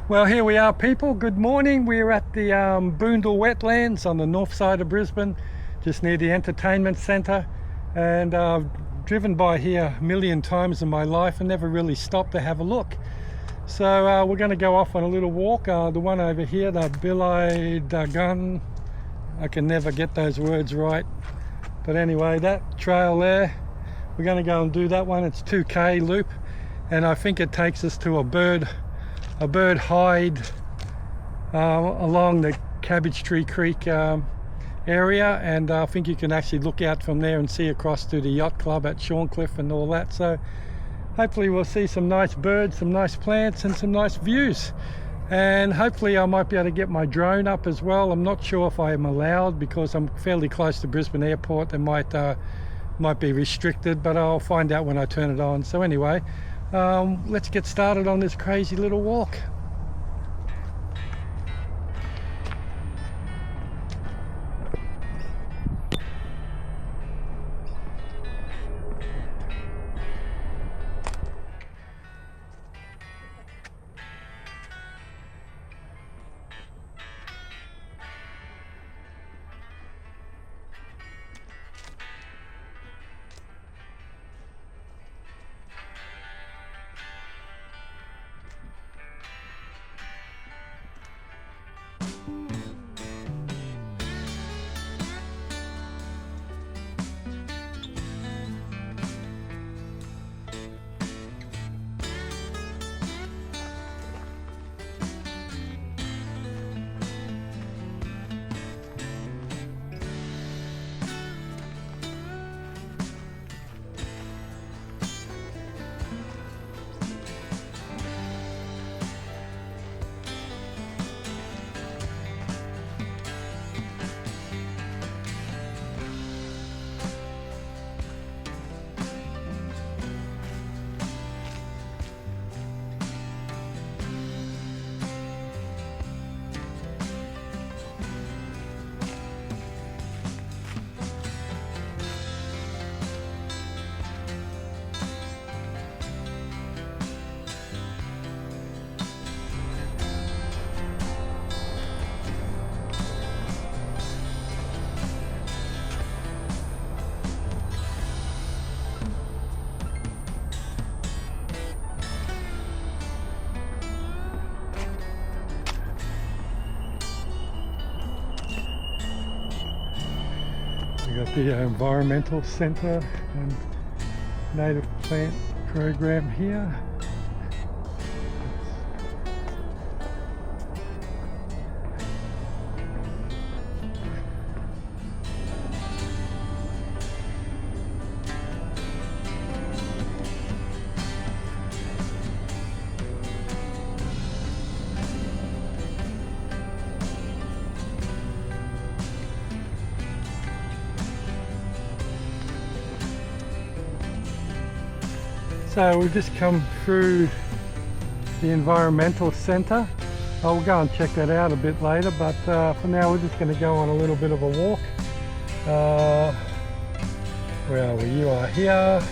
Well, here we are, people. Good morning. We're at the Boondall Wetlands on the north side of Brisbane, just near the entertainment centre. And I've driven by here a million times in my life and never really stopped to have a look. So we're going to go off on a little walk. The one over here, the Boondall Wetlands. I can never get those words right. But anyway, that trail there, we're going to go and do that one. It's 2K loop, and I think it takes us to a bird hide along the Cabbage Tree Creek area, and I think you can actually look out from there and see across to the yacht club at Shorncliffe and all that. So hopefully we'll see some nice birds, some nice plants and some nice views, and hopefully I might be able to get my drone up as well. I'm not sure if I am allowed because I'm fairly close to Brisbane Airport. They might be restricted, but I'll find out when I turn it on. So anyway, let's get started on this crazy little walk. We got the environmental centre and native plant program here. So we've just come through the environmental centre. I'll go and check that out a bit later, but for now we're just going to go on a little bit of a walk. Where are we? You are here.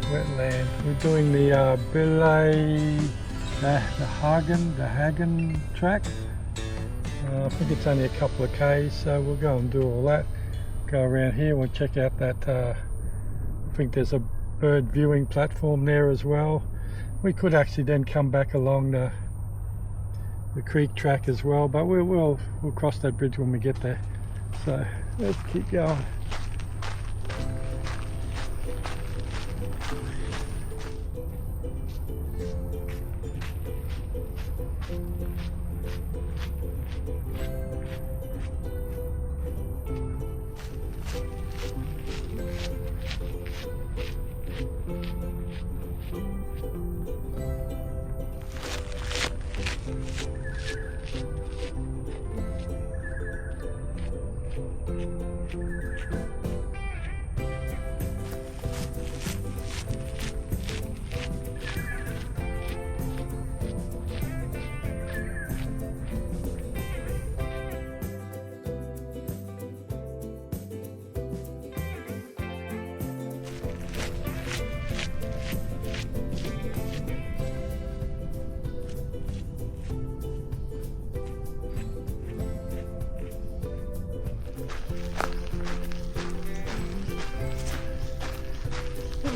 Wetland. We're doing the the Hagen track. I think it's only a couple of Ks, so we'll go and do all that. Go around here, we'll check out that I think there's a bird viewing platform there as well. We could actually then come back along the creek track as well, but we'll cross that bridge when we get there. So let's keep going.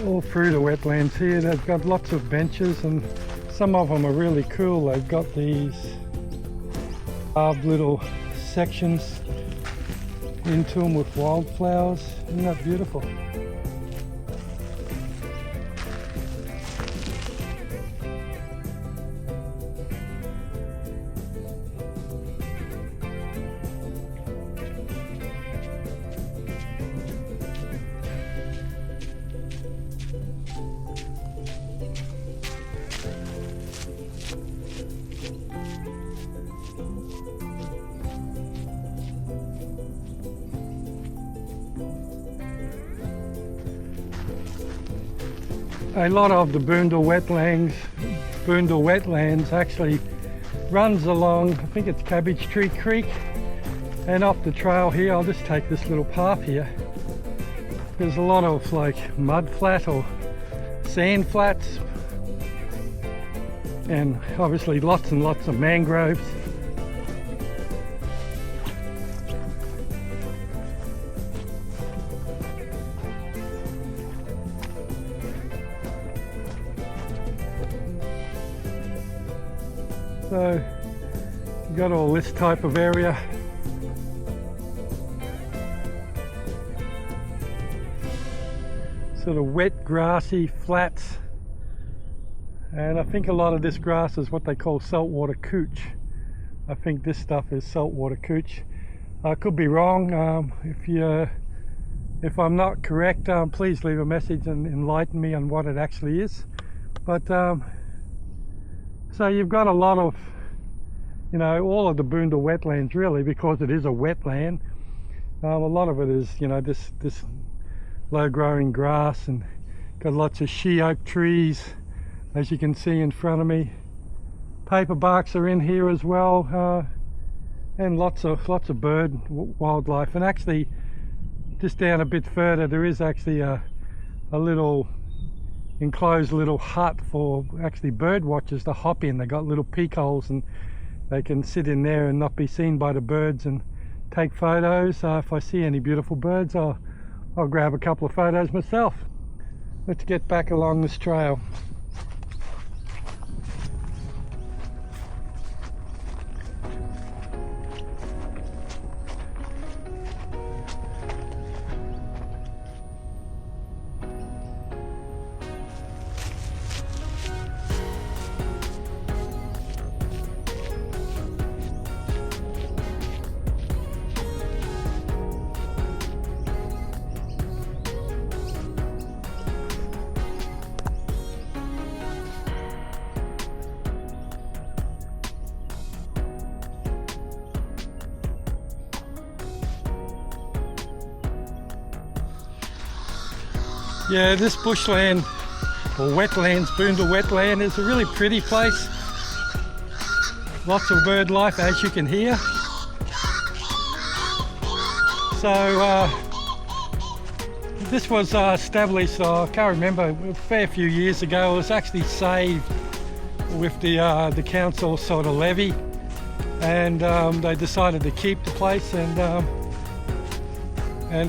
all through the wetlands here. They've got lots of benches, and some of them are really cool. They've got these carved little sections into them with wildflowers. Isn't that beautiful? A lot of the Boondall Wetlands actually runs along, I think it's Cabbage Tree Creek, and up the trail here. I'll just take this little path here. There's a lot of like mud flat or sand flats, and obviously lots and lots of mangroves. So you've got all this type of area. Sort of wet, grassy flats. And I think a lot of this grass is what they call saltwater couch. I think this stuff is saltwater couch. I could be wrong. If I'm not correct, please leave a message and enlighten me on what it actually is. But so you've got a lot of, you know, all of the Boondall Wetlands really, because it is a wetland. A lot of it is, you know, this low growing grass, and got lots of she oak trees, as you can see in front of me. Paper barks are in here as well, and lots of bird wildlife. And actually, just down a bit further, there is actually a little enclosed little hut for actually bird watchers to hop in. They got little peek holes, and they can sit in there and not be seen by the birds and take photos. If I see any beautiful birds, I'll grab a couple of photos myself. Let's get back along this trail. Yeah, this bushland or wetlands, Boondall Wetland, is a really pretty place. Lots of bird life, as you can hear. So this was established, I can't remember, a fair few years ago. It was actually saved with the council sort of levy, and they decided to keep the place and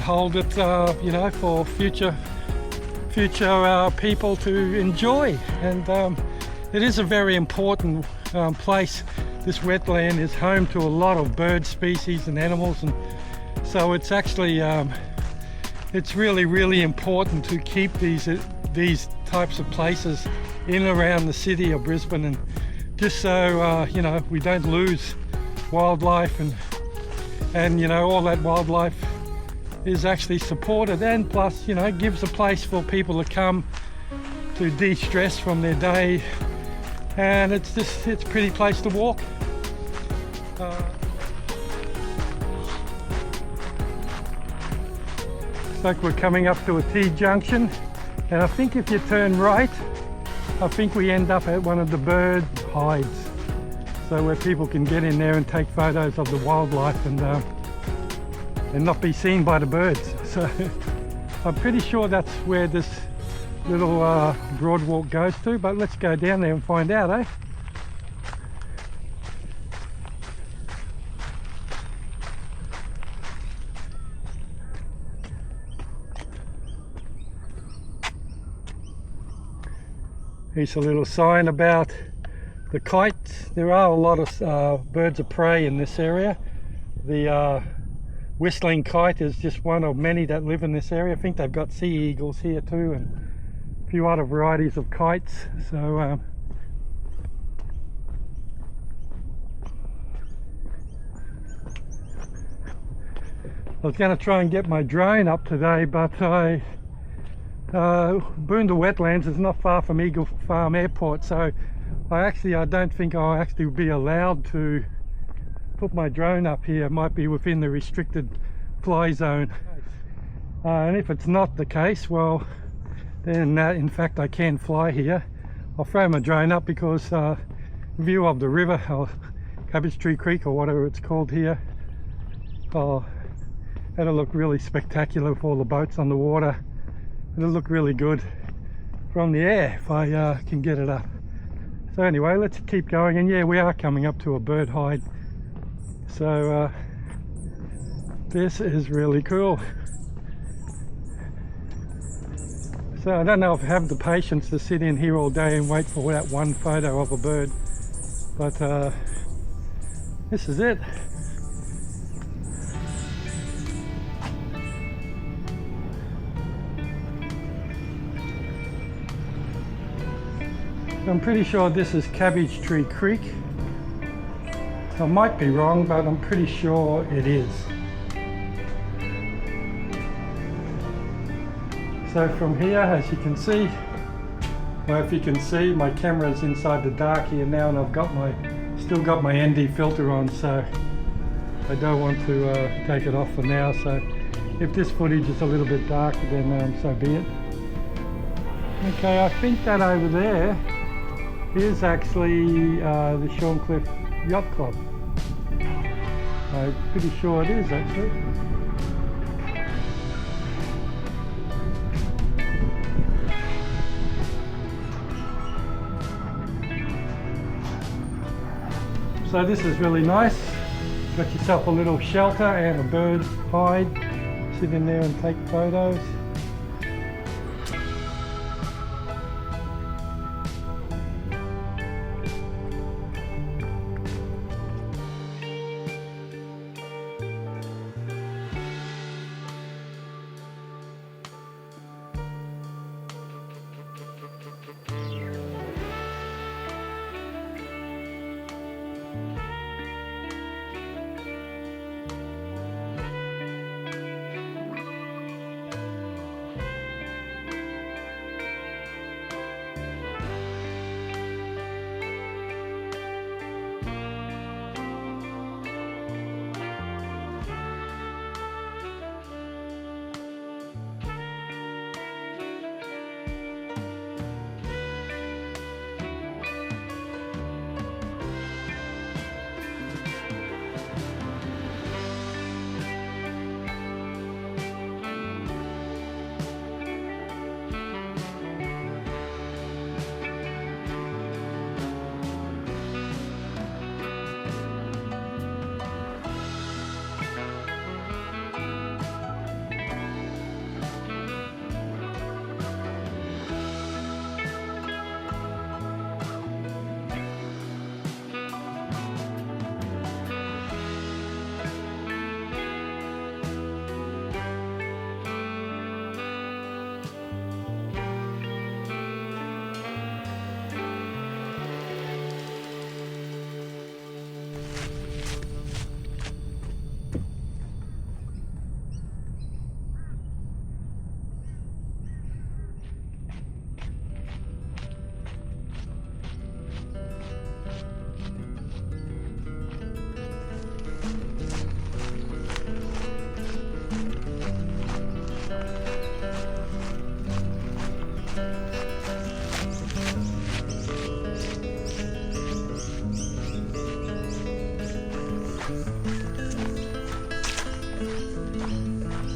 hold it, you know, for future people to enjoy. And it is a very important place. This wetland is home to a lot of bird species and animals, and so it's actually it's really important to keep these types of places in and around the city of Brisbane, and just so you know, we don't lose wildlife, and you know, all that wildlife is actually supported, and plus, you know, gives a place for people to come to de-stress from their day, and it's a pretty place to walk. It's like we're coming up to a T-junction, and I think if you turn right, I think we end up at one of the bird hides, so where people can get in there and take photos of the wildlife and not be seen by the birds. So I'm pretty sure that's where this little broad walk goes to, but let's go down there and find out, eh? Here's a little sign about the kites. There are a lot of birds of prey in this area. The whistling kite is just one of many that live in this area. I think they've got sea eagles here too, and a few other varieties of kites. So I was going to try and get my drone up today, but Boondall Wetlands is not far from Eagle Farm Airport, so I don't think I'll actually be allowed to put my drone up here. It might be within the restricted fly zone. And if it's not the case, well, then in fact I can fly here. I'll throw my drone up because view of the river, or Cabbage Tree Creek or whatever it's called here, it'll look really spectacular with all the boats on the water. It'll look really good from the air if I can get it up. So anyway, let's keep going. And yeah, we are coming up to a bird hide. So this is really cool. So I don't know if I have the patience to sit in here all day and wait for that one photo of a bird, but this is it. I'm pretty sure this is Cabbage Tree Creek. I might be wrong, but I'm pretty sure it is. So from here, as you can see, well, if you can see, my camera's inside the dark here now, and I've still got my ND filter on, so I don't want to take it off for now. So if this footage is a little bit dark, then so be it. Okay, I think that over there is actually the Shorncliffe Yacht Club. I'm pretty sure it is actually. So this is really nice. Got yourself a little shelter and a bird hide. Sit in there and take photos.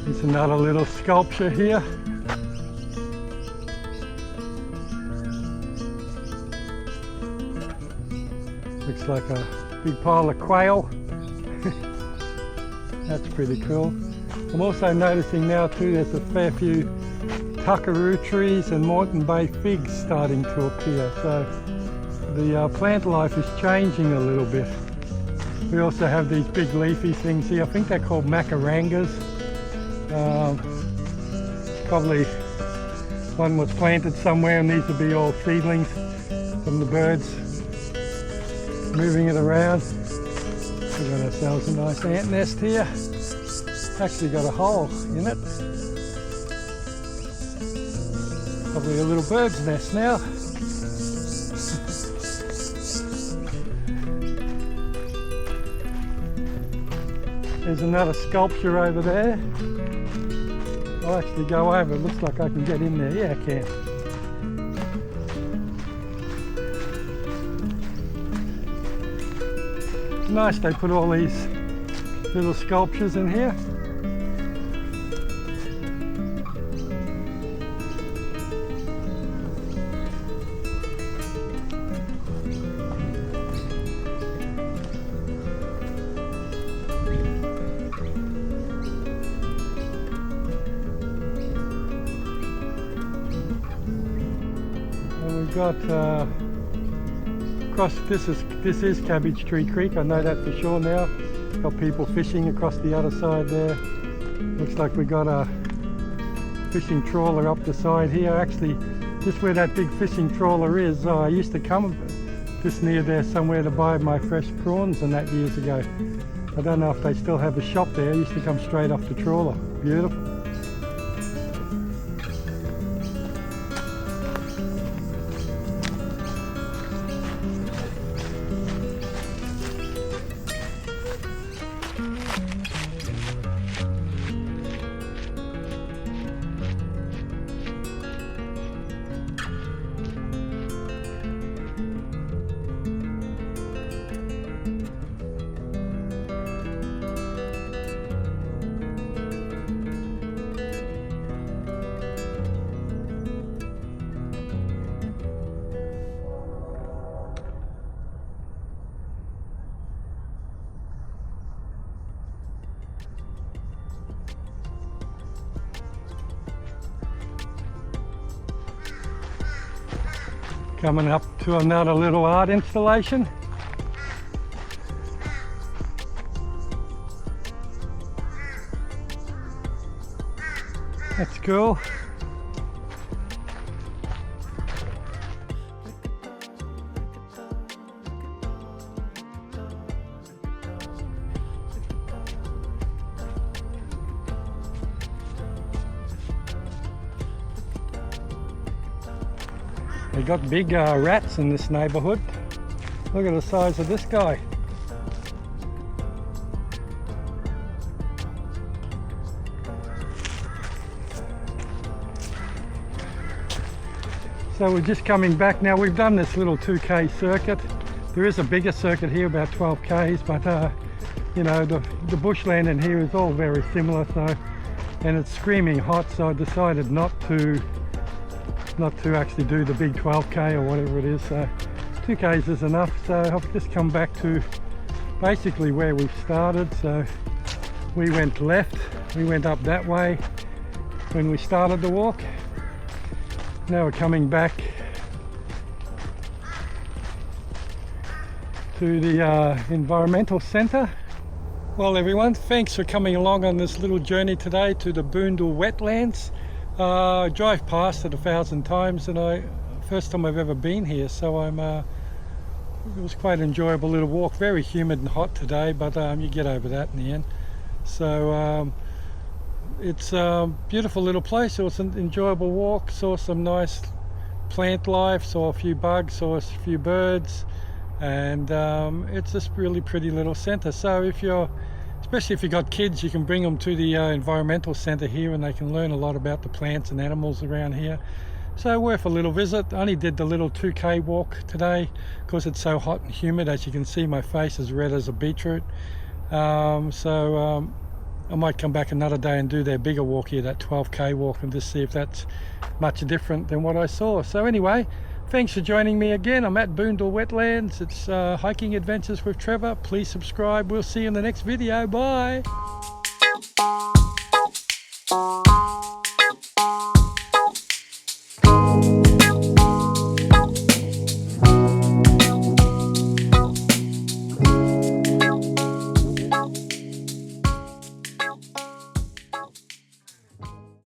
There's another little sculpture here. Looks like a big pile of quail. That's pretty cool. I'm also noticing now too there's a fair few puckaroo trees and Moreton Bay figs starting to appear. So the plant life is changing a little bit. We also have these big leafy things here. I think they're called macarangas. Probably one was planted somewhere, and these would be all seedlings from the birds moving it around. We've got ourselves a nice ant nest here. It's actually got a hole in it. Probably a little bird's nest now. There's another sculpture over there. I'll actually go over. It looks like I can get in there. Yeah, I can. Nice, they put all these little sculptures in here. And we've got across, this is Cabbage Tree Creek, I know that for sure now. Got people fishing across the other side there. Looks like we got a fishing trawler up the side here. Actually, just where that big fishing trawler is, I used to come just near there somewhere to buy my fresh prawns and that years ago. I don't know if they still have a shop there. I used to come straight off the trawler. Beautiful. Coming up to another little art installation. That's cool. They got big rats in this neighborhood. Look at the size of this guy. So we're just coming back now. We've done this little 2K circuit. There is a bigger circuit here, about 12 Ks, but you know, the bushland in here is all very similar. So, and it's screaming hot, so I decided not to actually do the big 12K or whatever it is. So 2Ks is enough. So I've just come back to basically where we started. So we went left, we went up that way when we started the walk. Now we're coming back to the environmental centre. Well everyone, thanks for coming along on this little journey today to the Boondall Wetlands. I drive past it 1,000 times, and first time I've ever been here, so it was quite an enjoyable little walk. Very humid and hot today, but you get over that in the end. So it's a beautiful little place. It was an enjoyable walk. Saw some nice plant life, saw a few bugs, saw a few birds, and it's just really pretty little centre. So especially if you've got kids, you can bring them to the environmental centre here, and they can learn a lot about the plants and animals around here. So worth a little visit. I only did the little 2K walk today because it's so hot and humid. As you can see, my face is red as a beetroot. I might come back another day and do their bigger walk here, that 12K walk, and just see if that's much different than what I saw. So anyway, thanks for joining me again. I'm at Boondall Wetlands. It's Hiking Adventures with Trevor. Please subscribe. We'll see you in the next video. Bye.